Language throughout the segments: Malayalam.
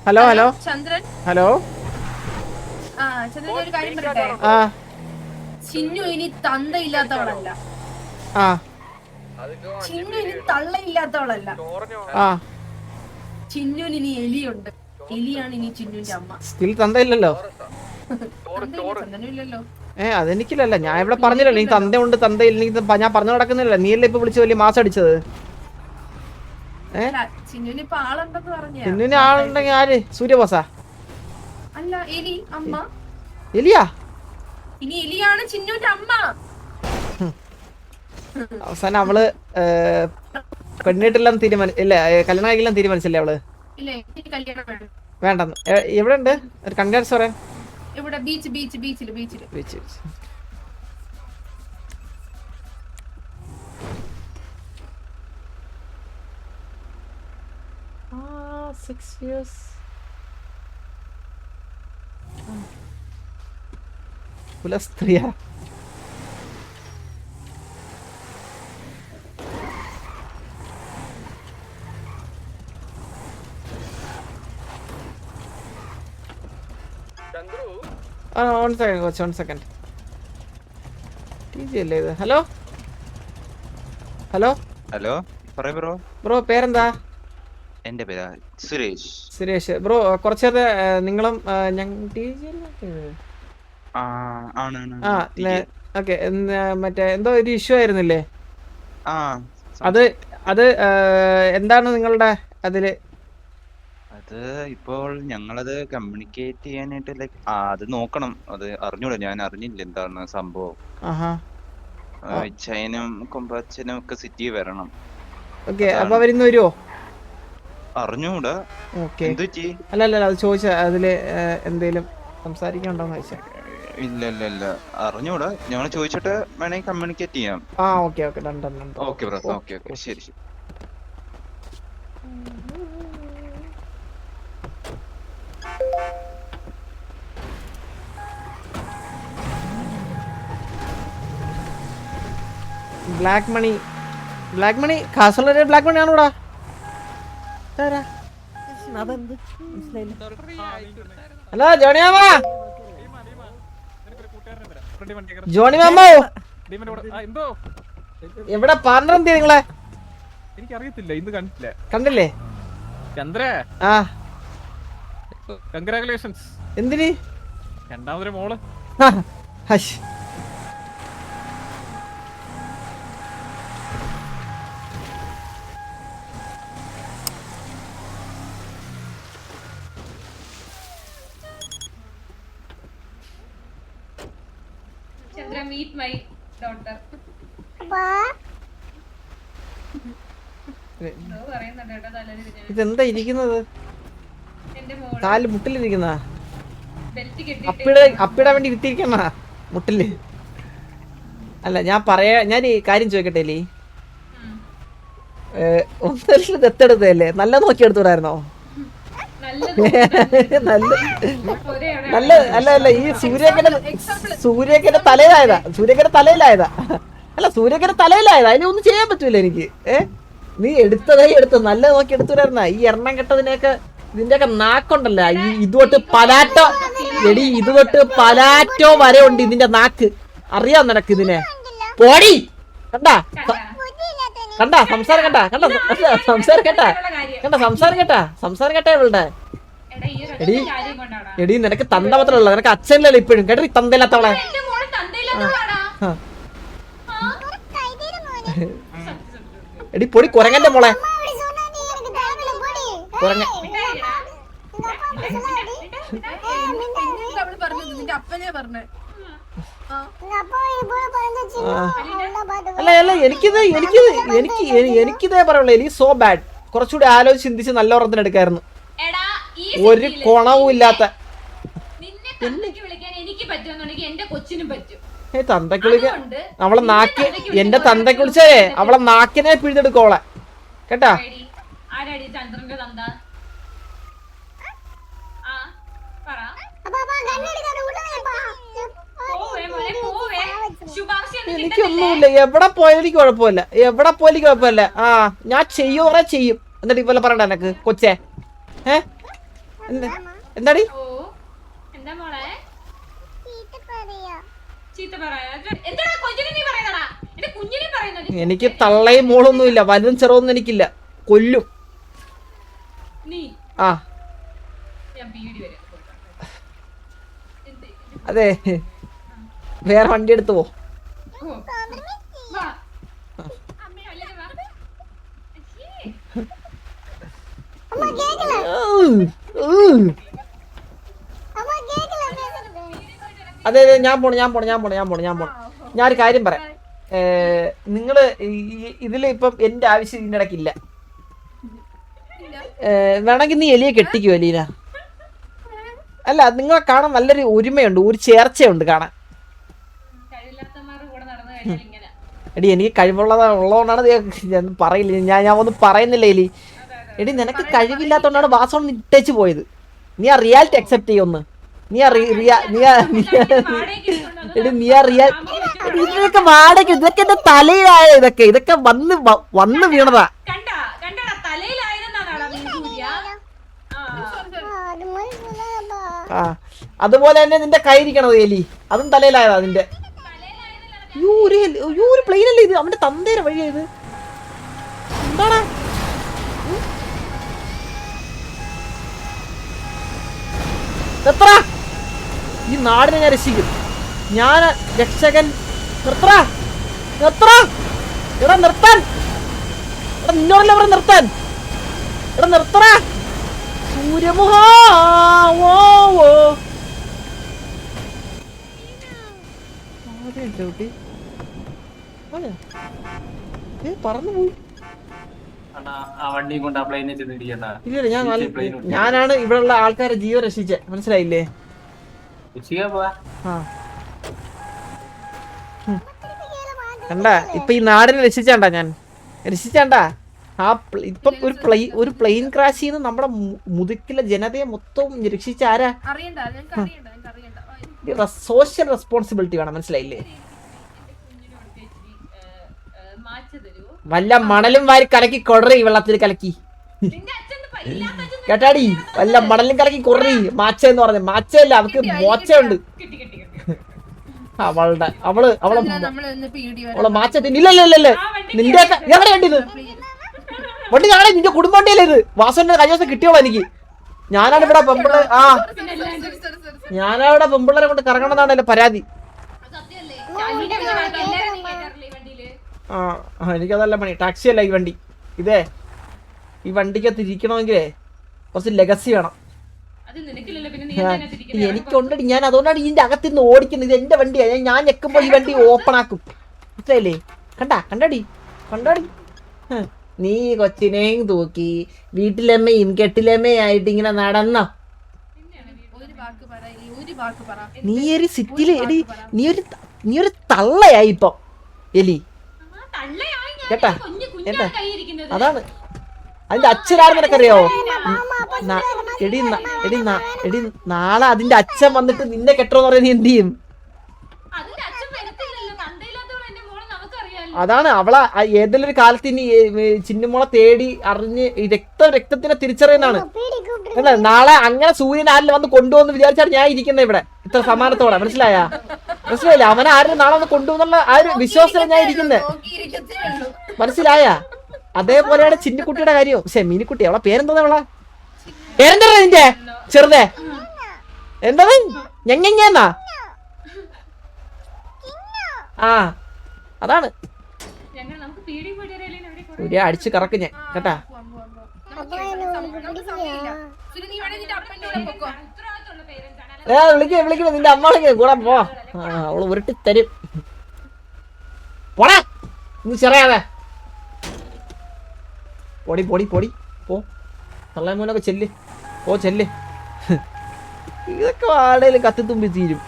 ഹലോ ഹലോ ചന്ദ്രൻ, ഹലോ. ചന്ദ്രൻ ഒരു കാര്യം പറയട്ടെ. ചിന്നു ഇനി തന്തയില്ലാത്തവളല്ല, ചിന്നു ഇനി തള്ളയില്ലാത്തവളല്ല. ചിന്നുവിന് ഇനി എലിയുണ്ട്. എലിയാണ് ഇനി ചിന്നുവിന്റെ അമ്മ. സ്റ്റിൽ തന്തയില്ലല്ലോ. ഇല്ലല്ലോ. അതെനിക്കില്ലല്ല. ഞാൻ ഇവിടെ പറഞ്ഞില്ലല്ലോ നീ തന്തയുണ്ട് തന്തയില്ല. ഞാൻ പറഞ്ഞു നടക്കുന്നില്ല. നീയല്ലേ ഇപ്പൊ വിളിച്ച് വലിയ മാസം അടിച്ചത്. ചിന്നുവിന് ആളുണ്ടെങ്കിൽ ആര്? സൂര്യബോസാ? അല്ല, എലി അമ്മ. എലിയാ? ഇനി എലിയാണ് ചിന്നുവിന്റെ അമ്മ. അവസാനം അവള് പെണ്ണിട്ടെല്ലാം ഇല്ല കല്യാണം കഴിക്കെല്ലാം തീരുമാനിച്ചല്ലേ അവള്? വേണ്ടെന്ന്. എവിടെ ഉണ്ട് ഒരു കൺഗ്രാറ്റ്സ് പറയാൻ? ഇവിടെ ബീച്ചിൽ. കുലസ്ത്രീയ. one second. അല്ലേ ഇത്? ഹലോ ഹലോ ഹലോ, പറയൂ ബ്രോ. ബ്രോ പേരെന്താ? എന്റെ പേരാ സുരേഷ്. സുരേഷ് ബ്രോ. കുറച്ചേരത്തെ നിങ്ങളും ഓക്കെ മറ്റേ എന്തോ ഒരു ഇഷ്യൂ ആയിരുന്നില്ലേ? അത് എന്താണ് നിങ്ങളുടെ അതില്? അത് ഇപ്പോൾ ഞങ്ങളത് കമ്മ്യൂണിക്കേറ്റ് ചെയ്യാനായിട്ട് ലൈക്ക് അത് നോക്കണം. അത് അറിഞ്ഞൂടാ, ഞാൻ അറിഞ്ഞില്ല എന്താണ് സംഭവം. ഇച്ചനും കൊമ്പച്ചനും ഒക്കെ സിറ്റി വരണം. അപ്പൊ അവരിന്ന് വരുമോ? അറിഞ്ഞൂടാ. അല്ല അത് ചോദിച്ച അതില് എന്തേലും സംസാരിക്കണ്ടോന്ന് ചോദിച്ചാ. ഇല്ല അറിഞ്ഞൂടാ. ഞങ്ങൾ ചോദിച്ചിട്ട് വേണമെങ്കിൽ കമ്മ്യൂണിക്കേറ്റ് ചെയ്യാം. Okay bro. ഓക്കെ ശരി. Black money Kasaragod black money ആണോടാ? ഹലോ ജോണി മാമോ എവിടെ? പാർട്ണർ എന്തിയാ നിങ്ങളെ? എനിക്കറിയത്തില്ല, ഇന്ന് കണ്ടില്ലേ? ചന്ദ്ര, കൺഗ്രാറ്റുലേഷൻസ്. എന്തിന്? രണ്ടാമതൊരു മോള്. Meet my daughter. ഇതെന്താ ഇരിക്കുന്നത്? കാല് മുട്ടിലിരിക്കുന്ന അപ്പിടാൻ വേണ്ടി ഇരുത്തിയിരിക്കണ മുട്ടില്? അല്ല ഞാൻ ഈ കാര്യം ചോദിക്കട്ടെ. ഒന്നര ദത്തെടുത്തല്ലേ? നല്ല നോക്കി എടുത്തൂടായിരുന്നോ? നല്ല അല്ല ഈ സൂര്യക്കന്റെ തലയിലായതാ. അല്ല സൂര്യക്കന്റെ തലയിലായതാ. അതിനെ ഒന്നും ചെയ്യാൻ പറ്റൂല എനിക്ക്. നീ എടുത്ത് നല്ല നോക്കി എടുത്തൂടായിരുന്ന? ഈ എണ്ണം കെട്ടതിനെയൊക്കെ ഇതിന്റെയൊക്കെ നാക്കുണ്ടല്ലോ. ഈ ഇതുതൊട്ട് പലാറ്റോ വരെ ഉണ്ട് ഇതിന്റെ നാക്ക്. അറിയാം നിനക്ക് ഇതിനെ? പോടി. കണ്ടാ സംസാരം കേട്ടാ ഇവളുടെ? എടി നിനക്ക് തന്ത മാത്രമല്ല, നിനക്ക് അച്ഛനല്ലേ ഇപ്പോഴും? കേട്ടോ തന്തയില്ലാത്തവളെ. എടി പൊടി കുരങ്ങന്റെ മോളെ. അല്ല എനിക്കിതേ പറയുള്ളൂ. എനിക്ക് സോ ബാഡ്. കുറച്ചുകൂടി ആലോചിച്ച് ചിന്തിച്ച് നല്ല ഓർമ്മത്തിന് എടുക്കായിരുന്നു. ഒരു കൊണവും ഇല്ലാത്ത തന്തക്ക് വിളിക്കാൻ അവളെ നാക്ക്. എന്റെ തന്തക്ക് വിളിച്ചേ അവളെ നാക്കിനെ പിഴുതെടുക്കോളെ കേട്ടാ. എനിക്കൊന്നുമില്ല, എവിടെ പോയാലും എനിക്ക് കുഴപ്പമില്ല, എവിടെ പോയാലും കുഴപ്പമില്ല. ആ ഞാൻ ചെയ്യൂറേ ചെയ്യും. എന്നിട്ട് ഇപോലെ പറയണ്ട എനക്ക് കൊച്ചേ. എന്താടി ഓ എന്താ മോളെ എനിക്ക് തള്ളയും മോളൊന്നുമില്ല, വലുതും ചെറുതൊന്നും എനിക്കില്ല. കൊല്ലും. ആ അതെ, വേറെ വണ്ടി എടുത്തു പോ. അതെ അതെ, ഞാൻ പോണു. ഞാനൊരു കാര്യം പറയാം. നിങ്ങള് ഇതില് ഇപ്പം എന്റെ ആവശ്യം ഇതിന്റെ ഇടയ്ക്കില്ല. വേണമെങ്കിൽ നീ എലിയെ കെട്ടിക്കോ എലീന. അല്ല, നിങ്ങളെ കാണാൻ നല്ലൊരു ഒരുമയുണ്ട്, ഒരു ചേർച്ചയുണ്ട് കാണാൻ. എടി എനിക്ക് കഴിവുള്ളതുകൊണ്ടാണ് ഞാൻ പറയില്ല, ഞാൻ ഒന്നും പറയുന്നില്ല എലി. എടി നിനക്ക് കഴിവില്ലാത്തോണ്ടാണ് വാസോൺ ഇട്ടേച്ച് പോയത്. നീ ആ റിയാലിറ്റി അക്സെപ്റ്റ് ചെയ്യൊന്ന്. ഇതൊക്കെ വാടക, ഇതൊക്കെ എന്റെ തലയിലായ ഇതൊക്കെ വന്ന് വീണതാ. ആ അതുപോലെ തന്നെ നിന്റെ കൈ ഇരിക്കണത് എലി, അതും തലയിലായതാ നിന്റെ. ഒരു പ്ലെയിൻ അല്ലേ ഇത്? അവന്റെ തന്തേരെ വഴിയാ ഇത്. എന്താടാ നിർത്തറ, ഈ നാടിനെ ഞാൻ രക്ഷിക്കും. ഞാൻ രക്ഷകൻ. നിർത്തറ, ഇവിടെ നിർത്താൻ. ഇവിടെ നിന്നോടല്ല ഇവിടെ നിർത്താൻ. ഇവിടെ നിർത്തറ. സൂര്യമുഖ പറന്നു പോയി. ഞാനാണ് ഇവിടെയുള്ള ആൾക്കാരെ ജീവൻ രക്ഷിച്ചേ, മനസ്സിലായില്ലേ? കണ്ടാ ഇപ്പൊ ഈ നാടിനെ രക്ഷിച്ചാണ്ടാ ഞാൻ രക്ഷിച്ചാണ്ടാ. ആ ഇപ്പൊ ഒരു പ്ലെയിൻ ക്രാഷ് ചെയ്യുന്ന നമ്മുടെ മുതുക്കിലെ ജനതയെ മൊത്തം രക്ഷിച്ച ആരാ? സോഷ്യൽ റെസ്പോൺസിബിലിറ്റി വേണം, മനസ്സിലായില്ലേ? വല്ല മണലും വാരി കലക്കി കൊടറി, വെള്ളത്തിൽ കലക്കി കേട്ടാടി. വല്ല മണലും കലക്കി കൊററി. മാച്ച എന്ന് പറഞ്ഞ മാച്ചയല്ല, അവക്ക് മോച്ചയുണ്ട്. അവളെ മാച്ച ഇല്ലല്ലേ നിന്റെ എവിടെ കണ്ടിത്? വണ്ടി ഞങ്ങളെ നിന്റെ കുടുംബ വണ്ടിയല്ലേ ഇത്? വാസന്റെ കൈവശം കിട്ടിയോളൂ എനിക്ക്. ഞാനാണ് ഇവിടെ പെമ്പിള്ളേരെ ഞാനവിടെ പെമ്പിള്ളേരെ കൊണ്ട് കറങ്ങണമെന്നാണ് എന്റെ പരാതി. എനിക്കതല്ല പണി. ടാക്സി അല്ല ഈ വണ്ടി. ഇതേ ഈ വണ്ടിക്കകത്ത് ഇരിക്കണമെങ്കിലേ കുറച്ച് ലെഗസി വേണം. എനിക്കുണ്ടടി, ഞാൻ അതുകൊണ്ടാണ് ഇതിന്റെ അകത്തിരുന്ന് ഓടിക്കുന്നത്. ഇത് എന്റെ വണ്ടിയാ. ഞാൻ ഞെക്കുമ്പോൾ ഈ വണ്ടി ഓപ്പൺ ആക്കും, മനസ്സിലായില്ലേ? കണ്ടാടി നീ കൊച്ചിനെയും തൂക്കി വീട്ടിലമ്മയും കെട്ടിലമ്മയായിട്ട് ഇങ്ങനെ നടന്നോ? നീ ഒരു സിറ്റിയില് എടി, നീ ഒരു തള്ളയായി ഇപ്പൊ എലി, കേട്ടാ? അതാണ് അതിന്റെ അച്ഛനാണെന്ന് നിനക്കറിയോ? എടി നാളെ അതിന്റെ അച്ഛൻ വന്നിട്ട് നിന്നെ കെട്ടോന്ന് പറയാൻ നീ എന്ത് ചെയ്യും? അതാണ് അവളെ ഏതെങ്കിലും ഒരു കാലത്ത് ഇനി ചിന്നുമോളെ തേടി അറിഞ്ഞ് രക്തത്തിനെ തിരിച്ചറിയുന്നതാണ്. അല്ല, നാളെ അങ്ങനെ സൂര്യൻ ആരിൽ വന്ന് കൊണ്ടുവന്ന് വിചാരിച്ചാണ് ഞാൻ ഇരിക്കുന്നത് ഇവിടെ ഇത്ര സമാനത്തോടെ. മനസ്സിലായില്ല? അവനെ ആരും നാളെ വന്ന് കൊണ്ടുവന്നുള്ള ആ ഒരു വിശ്വാസത്തിലാണ് ഞാൻ ഇരിക്കുന്നത്. മനസ്സിലായ? അതേപോലെയാണ് ചിന്നിക്കുട്ടിയുടെ കാര്യം. പക്ഷെ മീനിക്കുട്ടി, അവളെ പേരെന്താ? അവളെ പേരെന്താ നിന്റെ ചെറുതെ? എന്താ ഞെങ്ങെന്നാ? ആ അതാണ് ഒരു അടിച്ചു കറക്ക് ഞാൻ, കേട്ടാ? വിളിക്കണം നിന്റെ അമ്മ വിളിക്കുന്നത് കൂടെ പോ. അവള് ഉരുട്ടി തരും. പോടാ നീ ചെറിയാതെ. പൊടി പോ. തള്ളമോനൊക്കെ ചെല്ല്. ഇതൊക്കെ ആടേലും കത്തിത്തുമ്പി തീരും.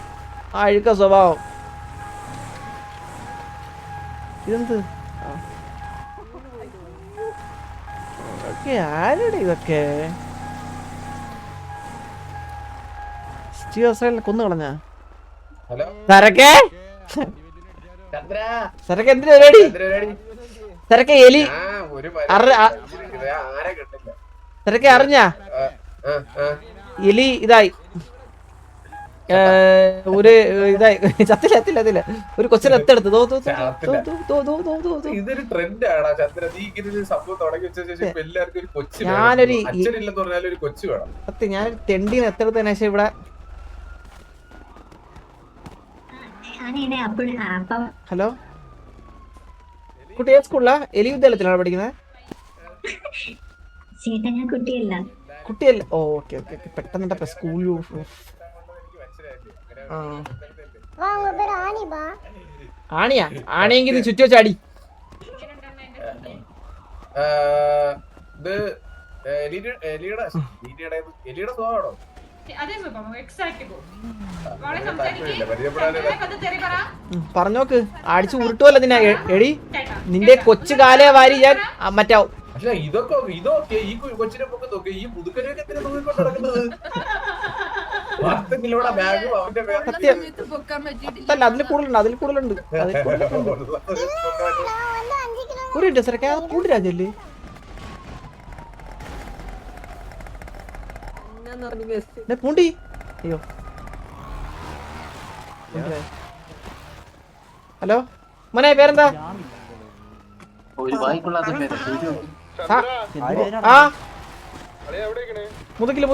ആ അഴുക്ക സ്വഭാവം. ഇതെന്ത് ആരുടെ ഇതൊക്കെ? കൊന്നു കളഞ്ഞ തരക്കേ സരക്ക് എന്തിനു പരിപാടി? സരക്ക് എലി സരക്ക് അറിഞ്ഞ എലി ഇതായി ഒരു ഇതായി ചത്തില്ല ഒരു കൊച്ചിനെ എത്തെടുത്ത് ഇതൊരു ട്രെൻഡാണ് ചന്ദ്ര. നീ ഇങ്ങനെ ഒരു സംഭവം തുടങ്ങി വെച്ച ശേഷം ഇപ്പൊ എല്ലാവർക്കും ഒരു കൊച്ചു ഞാനൊരു അച്ഛനില്ലെന്ന് പറഞ്ഞാൽ ഒരു കൊച്ചു വേണം. സത്യം ഞാനൊരു തെണ്ടീനെ എത്തെടുത്തതിനു ശേഷം ഇവിടെ. ഹലോ കുട്ടി ഏത് സ്കൂളിലാ? എലി വിദ്യാലയത്തിലാണോ പഠിക്കുന്നത്? കുട്ടിയല്ല. ഓക്കെ ഓക്കെ പെട്ടെന്ന് സ്കൂൾ ആണിയാ? ആണിയെങ്കിൽ നീ ചുറ്റി വെച്ചാടി. ഇത് എലിയുടെ സ്വഭാവമാണോ? പറഞ്ഞോക്ക് അടിച്ചു ഉരുട്ടുമല്ലോ നിന്നെ എടി. നിന്റെ കൊച്ചു കാലേ വാരി ഞാൻ മറ്റാ. പക്ഷെ ഇതൊക്കെ ഈ കൊച്ചിനെ പൊക്കെ നോക്കി ഈ പുതുക്കനൊക്കെ എന്തിനാ നോക്കിക്കൊണ്ട് നടക്കുന്നത്? സത്യം അതിൽ കൂടുതലുണ്ട്. ഒരു സാറേ കൂട്ടിരാജല്ലേ പൂണ്ടി? അയ്യോ ഹലോ മോനെ പേരെന്താ? ആ മുതുകില്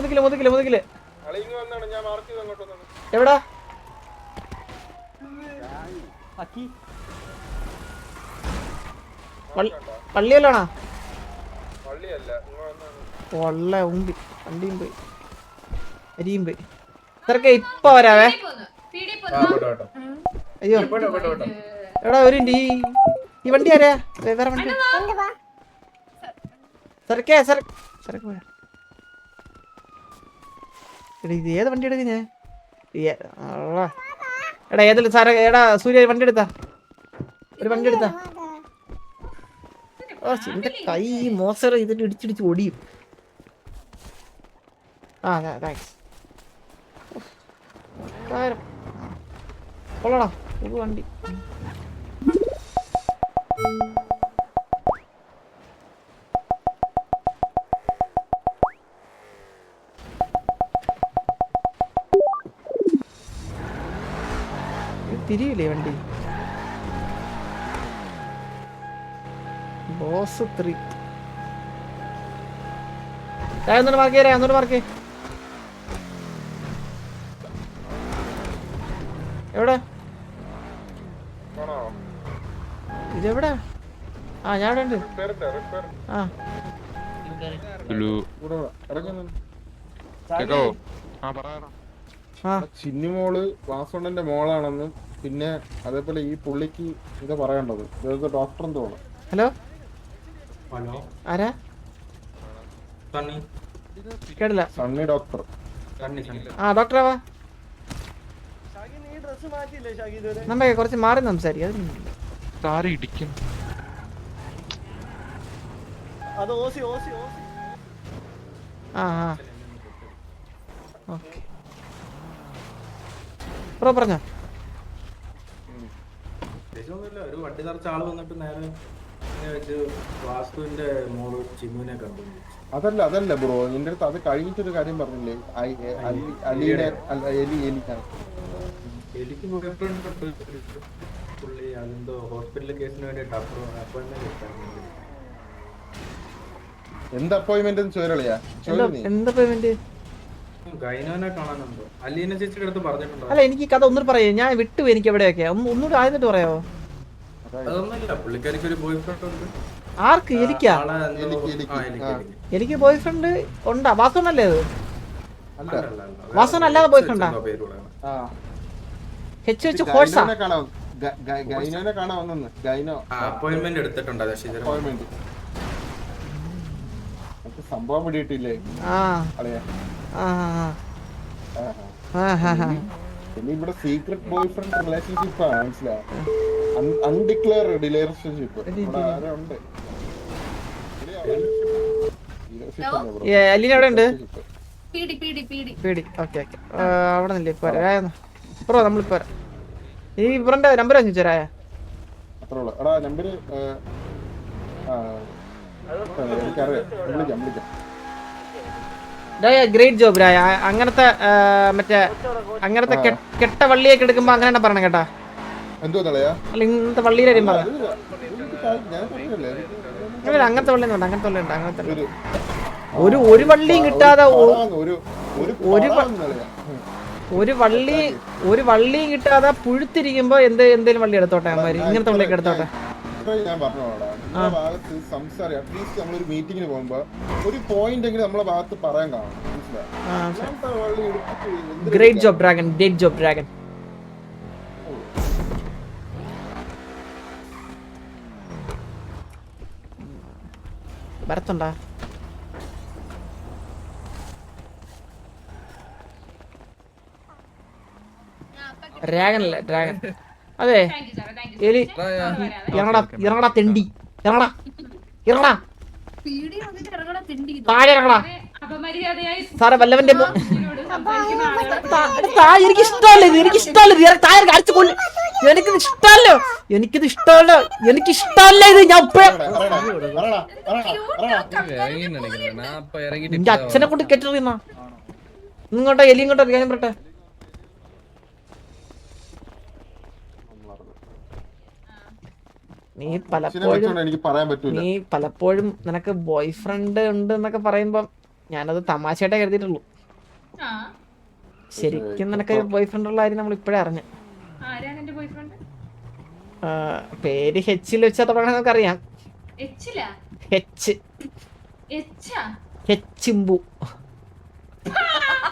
എവിടാ? പള്ളിയല്ലോണാ? കൊള്ള ഉമ്പി വണ്ടിയും പോയി അരിയും പോയി. ഇത്രക്കെ ഇപ്പൊ വരാവേ. അയ്യോ എടാ ഒരു ഈ വണ്ടി ആരാ? വേറെ വണ്ടി സരക്കേ സരക്ക് പോയാ. എടാ ഇത് ഏത് വണ്ടി എടുക്ക ഞാൻ? എടാ ഏതെങ്കിലും സാറേ എടാ സൂര്യ വണ്ടി എടുത്താ ഒരു വണ്ടി എടുത്താ. ഓ എന്റെ കൈ മോസർ ഇതിട്ട് ഇടിച്ചിടിച്ച് ഓടിയും. ആ താങ്ക്സ്. കൊള്ളടാ ഒരു വണ്ടി. തിരിയില്ലേ വണ്ടി? ബോസ് 3 ഒന്നൂടെ മാർക്ക്. എവിടെ ഇതെവിടെ? ആ ഞാൻ ഉണ്ട്. ചിന്നിമോള് വാസുണ്ണന്റെ മോളാണെന്നും പിന്നെ അതേപോലെ ഈ പുള്ളിക്ക് ഇത് പറയേണ്ടത് ഡോക്ടർ എന്ന് തോന്നുന്നു. ഹലോ ആരാ? കേട്ടില്ല. സണ്ണി ഡോക്ടർ. ആ ഡോക്ടറാവാ നമ്മ കുറച്ച് മാറി സംസാരിക്കും. പറഞ്ഞോ. ഒരു വണ്ടി നിറച്ച ആള് വന്നിട്ട് നേരെ വാസ്തുവിന്റെ മോള് ചിമ്മുവിനെ കണ്ടു. അതല്ല ബ്രോ നിന്റെ അടുത്ത് അത് കഴിഞ്ഞിട്ടൊരു കാര്യം പറഞ്ഞില്ലേ? അലിയുടെ എലിക്ക് പുള്ളി അതെന്തോ ഹോസ്പിറ്റൽ കേസിന് വേണ്ടിട്ട് അപ്പോയിന്റ്മെന്റ് എടുത്തായിരുന്നു. എന്ത് അപ്പോയിന്റ്മെന്റ് ചോരളിയാ? ഗൈനോനെ കാണാനുണ്ടോ? അലീന ചേച്ചിയുടെ അടുത്ത് പറഞ്ഞിട്ടുണ്ടോ? അല്ല എനിക്ക് കഥ ഒന്നും പറയാ. ഞാൻ വിട്ടു എനിക്ക് എവിടെയൊക്കെ ഒന്നുകൂടെ ആയിട്ട് പറയാമോ? അതൊന്നുമില്ല, പുള്ളിക്കാരിക്ക് ഒരു ബോയ് ഫ്രണ്ട് ഉണ്ട്. ആർക്ക്? എനിക്കാ? എനിക്ക് ബോയ് ഫ്രണ്ട് ഉണ്ടാ? വാസോണല്ലേ അത്? വാസോൺ അല്ലാതെ ബോയ് ഫ്രണ്ടാ? അപ്പോയിന്റ്മെന്റ് എടുത്തിട്ടുണ്ട്. സംഭവം പിടിയിട്ടില്ലേ? ഇവിടെ സീക്രട്ട് ബോയ് ഫ്രണ്ട് റിലേഷൻഷിപ്പ് ആണ്, മനസ്സിലായോ? അൺഡിക്ലെയർഡ് റിലേഷൻഷിപ്പ് ഉണ്ട്. അലീന എവിടെ ഉണ്ട്? അവിടെ നില്ലേ ബ്രോ? നമ്മളിപ്പോ ഈ ഇവരുടെ നമ്പർ ചോദിച്ചു തരായ. അത്രേ ഉള്ളു. എടാ നമ്പര് എനിക്കറിയാം, വിളിക്കാം. ഗ്രേറ്റ് ജോബ് രായ. അങ്ങനത്തെ മറ്റേ അങ്ങനത്തെ കെട്ട വള്ളിയൊക്കെ എടുക്കുമ്പോ അങ്ങനെ തന്നെ പറയണം കേട്ടാ. എന്തോ തളയാ അല്ല ഇന്നത്തെ വള്ളിയുടെ കാര്യം പറ. ഞാൻ അങ്ങനത്തെ വള്ളി ഉണ്ട്, അങ്ങനത്തെ വള്ളി ഉണ്ട്, അങ്ങനത്തെ ഒരു വള്ളിയും കിട്ടാതെ ഒരു വള്ളിയും കിട്ടാതെ പുഴുത്തിരിക്കുമ്പോ എന്തേലും വള്ളി എടുത്തോട്ടെ അവന്മാര്. ഇങ്ങനത്തെ വള്ളിയൊക്കെ എടുത്തോട്ടെ. ഞാൻ പറഞ്ഞോടാ, നമ്മുടെ ഭാഗത്ത് സംസാരം അറ്റ്ലീസ്റ്റ് നമ്മളൊരു മീറ്റിങ്ങിന് പോകുമ്പോ ഒരു പോയിന്റ് എങ്കിലും നമ്മളെ ഭാഗത്ത് പറയാൻ കാണും. മനസ്സിലായി? Great job dragon, great job dragon. വരത്തുണ്ടാ? ഡ്രാഗൺ അല്ലേ, ഡ്രാഗൺ. അതെ എലി ഇറങ്ങടാ തെണ്ടി, ഇറങ്ങടാ താഴെ ഇറങ്ങടാ. സാറേ വല്ലവന്റെ എനിക്ക് ഇഷ്ടമല്ല ഇത്, എനിക്ക് ഇഷ്ടമല്ല ഇത്. താഴെ അടിച്ചു കൊല്ലു. എനിക്കിത് ഇഷ്ടമല്ലോ, എനിക്കിത് ഇഷ്ടമല്ലോ, എനിക്ക് ഇഷ്ടമല്ല ഇത്. ഞാൻ നിന്റെ അച്ഛനെ കൊണ്ട് കെട്ടിറിയുന്ന ഇങ്ങോട്ടോ എലി ഇങ്ങോട്ടോ ഞാൻ പറട്ടെ. നീ പലപ്പോഴും നിനക്ക് ബോയ് ഫ്രണ്ട് ഉണ്ട് എന്നൊക്കെ പറയുമ്പം ഞാനത് തമാശയായിട്ടേ കരുതിയിട്ടുള്ളൂ. ശരിക്കും നിനക്ക് ബോയ് ഫ്രണ്ട് ഉള്ള കാര്യം നമ്മൾ ഇപ്പഴേ അറിഞ്ഞു. പേര് ഹെച്ചിൽ വെച്ചാ തുടങ്ങാൻ നമുക്ക് അറിയാം. ചിമ്പു.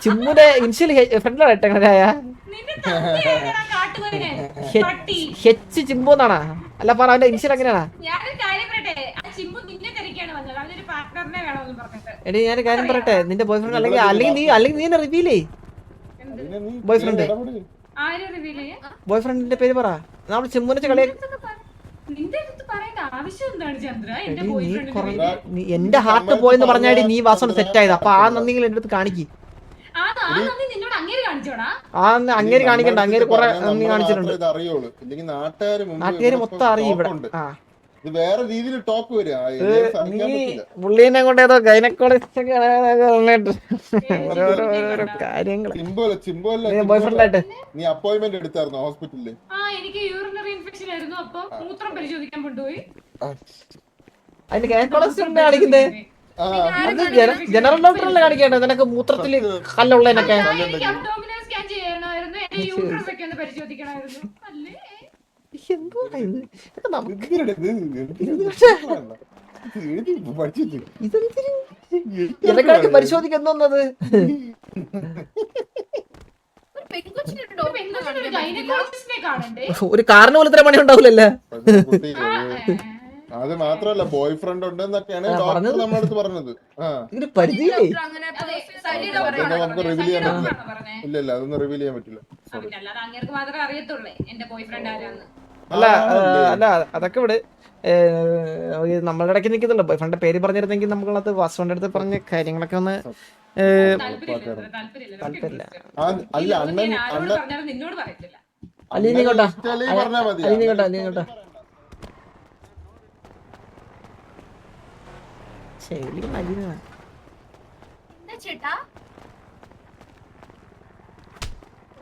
ചിമ്പുന്റെ ഇൻഷ്യൽ ഫ്രണ്ടിലാണ് ഇട്ടങ്ങനായ ഹെച്ച് ചിമ്പു എന്നാണാ? അല്ല പറ അവന്റെ ഇൻഷ്യൽ എങ്ങനെയാണാ? എടി ഞാൻ കാര്യം പറയട്ടെ, നിന്റെ ബോയ് ഫ്രണ്ട് അല്ലെങ്കിൽ നീ എന്നെ റിവീൽ ചെയ്യ്. ബോയ് ഫ്രണ്ടിന്റെ പേര് പറ. നമ്മൾ ചിമ്പുനെ കളിയാ. എന്റെ ഹാർട്ട് പോയെന്ന് പറഞ്ഞാടി നീ വാസോണ്ട് സെറ്റ് ആയത്. അപ്പൊ ആ നന്ദികൾ എന്റെ അടുത്ത് കാണിക്ക്. അങ്ങേര് കാണിക്കണ്ട, അങ്ങേര് കൊറേ നന്ദി കാണിച്ചിട്ടുണ്ട്. നാട്ടുകാര് മൊത്തം അറിയും ഇവിടെ. വേറെ രീതിയിൽ ടോക്ക് വരിക. പുള്ളീനെ കൊണ്ട് ഏതോ ഗൈനക്കോളജിസ്റ്റ് ഓരോരോ കാര്യങ്ങള്. ബോയ് ഫ്രണ്ട് ആയിട്ട് നീ അപ്പോയിന്റ്മെന്റ് എടുത്തായിരുന്നു ഹോസ്പിറ്റലില്? അതിന് ഗൈനക്കോളജിസ്റ്റ് കാണിക്കുന്നേ? അത് ജനറൽ ഡോക്ടറല്ലേ കാണിക്കണ്ടേ? നിനക്ക് മൂത്രത്തില് കല്ലുള്ളതിനൊക്കെ ഇതൊക്കെ പരിശോധിക്കുന്നത്. ഒരു കാറിന് പോലും ഇത്ര പണി ഉണ്ടാവില്ലല്ലേ? അത് മാത്രല്ല ബോയ് ഫ്രണ്ട് ഉണ്ടെന്നൊക്കെയാണ് ഡോക്ടർ നമ്മുടെ അടുത്ത് പറഞ്ഞത്. ഇതിന് പരിധിയില്ലേ? നമുക്ക് റിവീൽ ചെയ്യാൻ പറ്റില്ല. ഇല്ല അതൊന്നും റിവീൽ ചെയ്യാൻ പറ്റില്ല. അല്ല അതൊക്കെ ഇവിടെ നമ്മളുടെ ഇടയ്ക്ക് നിൽക്കുന്നുണ്ട്. ബോയ് ഫ്രണ്ട് പേര് പറഞ്ഞിരുന്നെങ്കിൽ നമ്മളത് വാസുവിന്റെ അടുത്ത് പറഞ്ഞ കാര്യങ്ങളൊക്കെ ഒന്ന് താല്പര്യമില്ല. അലീനിങ്ങോട്ടാ ശരി.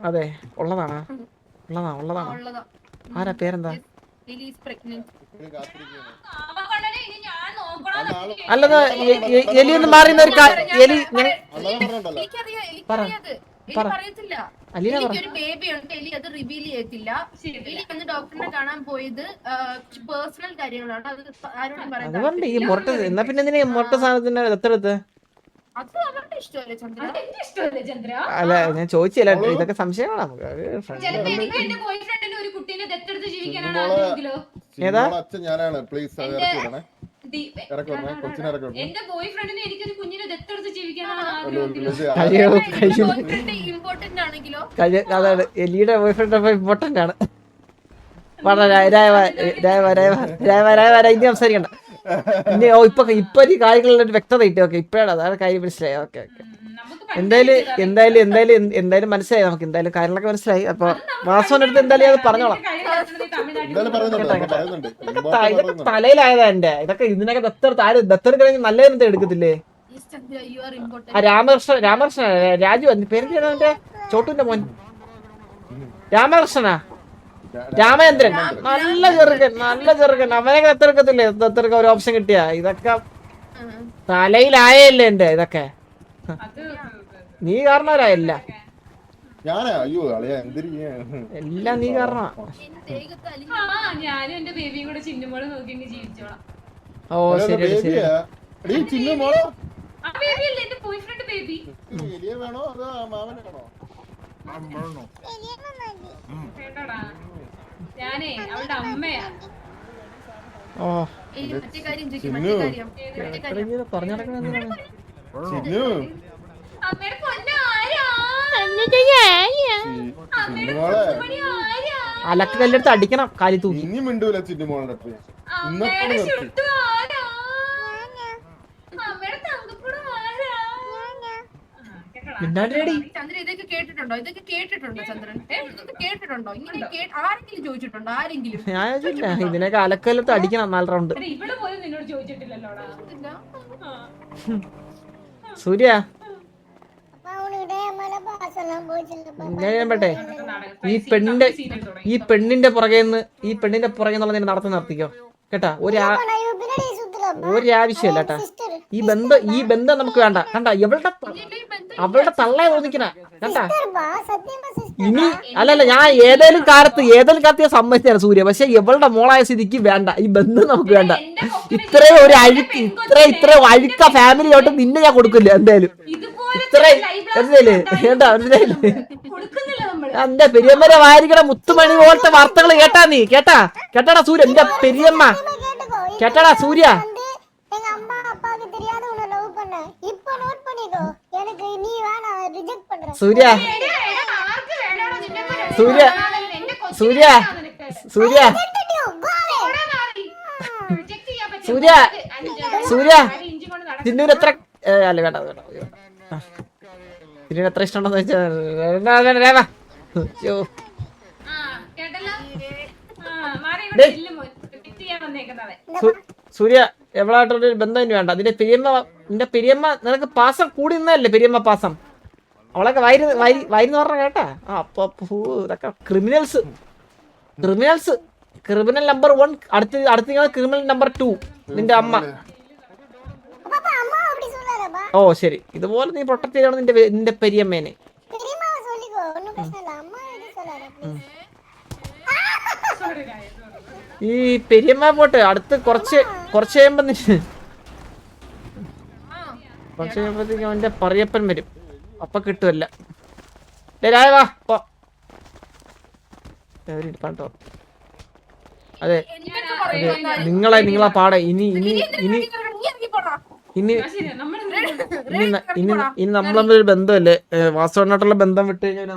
അതെ ഉള്ളതാണോ? ആരാ പേരെന്താ? അല്ലത് എലി എന്ന് മാറിയുന്ന ഒരു എലി. അതുകൊണ്ട് ഈ മുട്ട എന്നാ പിന്നെ എന്തിനാ മുട്ട സാധനത്തിന്റെ ദത്തെടുത്ത്? അല്ല ഞാൻ ചോദിച്ചില്ല, ഇതൊക്കെ സംശയമാണ് നമുക്ക്. ഏതാ അച്ഛൻ ഞാനാണ്. പ്ലീസ് അതാണ് എലിയുടെ ബോയ് ഫ്രണ്ട് ഇമ്പോർട്ടന്റ് ആണ്. ഇനി സംസാരിക്കണ്ട. ഇനി ഇപ്പൊ ഈ കാര്യങ്ങളിലൊരു വ്യക്തത കിട്ടി. ഓക്കെ ഇപ്പഴാണ് അതാണ് കാര്യം മനസ്സിലായി. ഓക്കെ എന്തായാലും മനസ്സിലായി നമുക്ക്, എന്തായാലും കാര്യങ്ങളൊക്കെ മനസ്സിലായി. അപ്പൊ വാസവന്റെ അടുത്ത് എന്തായാലും അത് പറഞ്ഞോളാം. എന്തായാലും പറയുന്നുണ്ട്. ഇതൊക്കെ തലയിലായതാ എന്റെ. ഇതൊക്കെ ഇതിനൊക്കെ ദത്തെടുക്കണമെങ്കിൽ നല്ല എന്തെങ്കിലും എടുക്കത്തില്ലേ? ആ രാമകൃഷ്ണ രാജു പേര് അവന്റെ ചോട്ടുവിന്റെ മോൻ രാമകൃഷ്ണനാ, രാമചന്ദ്രൻ. നല്ല ചെറുക്കൻ അവനൊക്കെ ദത്തെടുക്കത്തില്ലേ? ദത്തെടുക്കാൻ ഒരു ഓപ്ഷൻ കിട്ടിയാ. ഇതൊക്കെ തലയിലായല്ലേ എന്റെ. ഇതൊക്കെ നീ കാരണവരായല്ല, ഞാനാ? അയ്യോ അളിയാ എന്തിരി എല്ലാം നീ കാരണമാ. ഞാനും എന്റെ ബേബിയും കൂടെ ചിന്നുമോള് നോക്കി ജീവിച്ചോളാം. ഓ ശരി ശരി. ചിന്നു മോളോ? ആ ബേബി അല്ലേ എന്റെ ബോയ് ഫ്രണ്ട് ബേബി. എലിയെ വേണോ അതോ മാമനാണോ? കേട്ടോടാ, ഞാനേ അവളുടെ അമ്മയാ. ഓ ചിന്നു പറഞ്ഞു നടക്കണ ചിന്നു അമ്മയുടെ പൊന്നാരാ, ചിന്നു മോളെ അലക്ക് കല്ലെടുത്ത് അടിക്കണം കാലി തൂക്കി. ഇനി മിണ്ടൂല ചിന്നു മോളുടെ അടുത്ത്. അമ്മയുടെ ചുട്ടു ആരാ, അമ്മയുടെ തങ്കപ്പുടം ആരാ. മിണ്ടാണ്ടിരടി. ചന്ദ്രൻ ഇതൊക്കെ കേട്ടിട്ടുണ്ടോ? ചന്ദ്രൻ ഇതൊക്കെ കേട്ടിട്ടുണ്ടോ? ഇങ്ങനെ ആരെങ്കിലും ചോദിച്ചിട്ടുണ്ടോ? ആരെങ്കിലും ഞാൻ ചോദിച്ചില്ല. ഇതിനൊക്കെ അലക്കല്ലെടുത്ത് അടിക്കണം 4 റൗണ്ട്. ഇവിടെ പോലും നിന്നോട് ചോദിച്ചിട്ടില്ലല്ലോടാ. സൂര്യ ഞാൻ പറട്ടെ, ഈ പെണ്ണിന്റെ പുറകെന്നുള്ള നിന്നെ നടത്തി നിർത്തിക്കോ കേട്ടാ. ഒരാവശ്യമല്ല കേട്ടാ. ഈ ബന്ധം നമുക്ക് വേണ്ട. കണ്ട അവളുടെ തള്ളയെ തോന്നിക്കണ കണ്ടാ. ഇനി അല്ലല്ല, ഞാൻ ഏതെങ്കിലും കാലത്ത് ഞാൻ സമ്മതിച്ചാണ് സൂര്യ. പക്ഷെ ഇവളുടെ മോളായ സ്ഥിതിക്ക് വേണ്ട, ഈ ബന്ധം നമുക്ക് വേണ്ട. ഇത്രയും അഴുക്ക ഫാമിലിയോട്ട് നിന്നെ ഞാൻ കൊടുക്കില്ല എന്തായാലും. ഇത്രയും മനസ്സിലായില്ലേ? കേട്ടാ മനസ്സിലായില്ലേ? എന്റെ പെരിയമ്മരെ വാരിക്കണ മുത്തുമണി പോലത്തെ വാർത്തകൾ കേട്ടാ നീ. കേട്ടാടാ സൂര്യ, എന്റെ പെരിയമ്മ കേട്ടാടാ സൂര്യ. സൂര്യ സൂര്യ സൂര്യ സൂര്യ സൂര്യ സൂര്യ ചിന്നൂര് എത്ര അല്ല വേണ്ട ചിന്നൂര് എത്ര ഇഷ്ടമുണ്ടെന്ന് വെച്ചാൽ സൂര്യ എവളായിട്ടൊരു ബന്ധം വേണ്ട. നിന്റെ പെരിയമ്മ നിനക്ക് പാസം കൂടി നിന്നല്ലേ പെരിയമ്മ പാസം. അവളൊക്കെ വൈരുന്ന് പറഞ്ഞ കേട്ടാ. അപ്പൊ ഇതൊക്കെ ക്രിമിനൽ നമ്പർ 1. അടുത്ത ക്രിമിനൽ നമ്പർ 2 നിന്റെ അമ്മ. ഓ ശരി, ഇതുപോലെ നീ പ്രൊട്ടക്ട് ചെയ്യണം നിന്റെ പെരിയമ്മേനെ. ഈ പെരിയമ്മ പോട്ടെ, അടുത്ത് കുറച്ച് കഴിയുമ്പോഴത്തേക്കും അവന്റെ പറയപ്പൻ വരും. അപ്പൊ കിട്ടുമല്ല. വാ പോ. അതെ നിങ്ങളെ പാടെ ഇനി നമ്മളൊരു ബന്ധമല്ലേ. വാസവനായിട്ടുള്ള ബന്ധം വിട്ട് കഴിഞ്ഞാൽ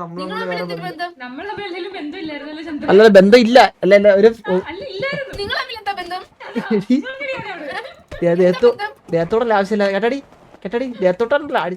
അല്ലാതെ ബന്ധം ഇല്ല. അല്ല ഒരു ദേഹത്തോടുള്ള ആവശ്യമില്ല. കേട്ടടി ദേഹത്തോട്ടല്ല അടി.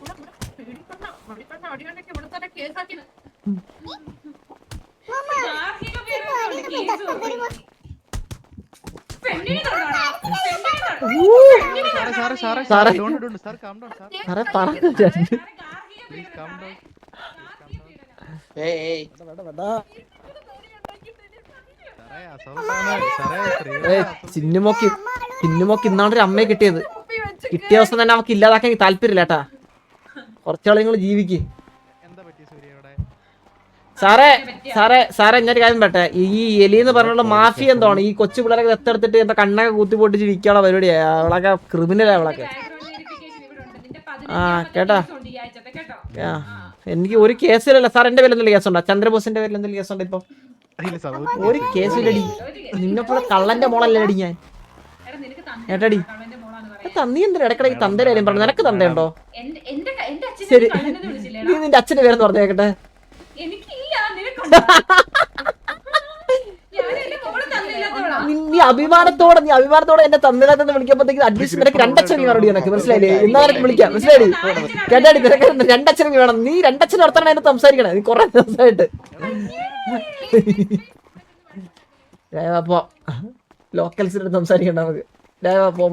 ചിന്നുമോക്ക് ഇന്നാണ്ടൊരു അമ്മയെ കിട്ടിയത്. കിട്ടിയ ദിവസം തന്നെ അവക്ക് ഇല്ലാതാക്കാൻ താല്പര്യമില്ല കേട്ടാ. കുറച്ചാളെ നിങ്ങൾ ജീവിക്ക്. സാറേ ഞാനൊരു കാര്യം പറട്ടെ. ഈ എലി എന്ന് പറഞ്ഞുള്ള മാഫിയ എന്താണ് ഈ കൊച്ചു പിള്ളേരൊക്കെ ദത്തെടുത്തിട്ട് എന്താ കണ്ണൊക്കെ കുത്തി പൊട്ടിച്ച് വിൽക്കാനുള്ള പരിപാടിയാ. അവളൊക്കെ ക്രിമിനലാ അവളൊക്കെ. കേട്ടാ എനിക്ക് ഒരു കേസിലല്ല സാർ. എന്റെ പേരിൽ എന്തെങ്കിലും കേസുണ്ടോ? ചന്ദ്രബോസിന്റെ പേരിൽ എന്തെങ്കിലും കേസുണ്ടോ? ഇപ്പൊ ഒരു കേസിലടി. നിന്നെപ്പോലെ കള്ളന്റെ മോളല്ലേ അടി ഞാൻ. ഏട്ടടി നീ എന്തിനാ ഇടക്കിടക്ക് തന്തയുടെ കാര്യം പറഞ്ഞു? നിനക്ക് തന്തയുണ്ടോ? ശരി, നീ നിന്റെ അച്ഛന്റെ പേരെന്ന് പറഞ്ഞേക്കട്ടെ. നീ അഭിമാനത്തോടെ എന്നെ തന്നില്ലാത്തെന്ന് വിളിക്കുമ്പോഴത്തേക്ക് അറ്റ്ലീസ്റ്റ് നിനക്ക് രണ്ടക്ഷരം വേണം നിനക്ക് മനസ്സിലായില്ലേ? എന്നാ നിനക്ക് വിളിക്കാം മനസ്സിലായി? കേട്ടാടി നിനക്ക് രണ്ടക്ഷരം വേണം. നീ രണ്ടക്ഷരം നടത്തണം എന്നെ സംസാരിക്കണം. നീ കുറെ ദിവസമായിട്ട് അപ്പൊ ലോക്കൽസിനോട് സംസാരിക്കണ്ട നമുക്ക്. പോ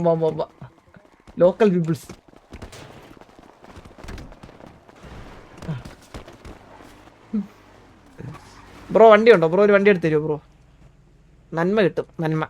ലോക്കൽ പീപ്പിൾസ്. ബ്രോ വണ്ടി ഉണ്ടോ ബ്രോ? ഒരു വണ്ടി എടുത്ത് തരുമോ ബ്രോ? നന്മ കിട്ടും, നന്മ.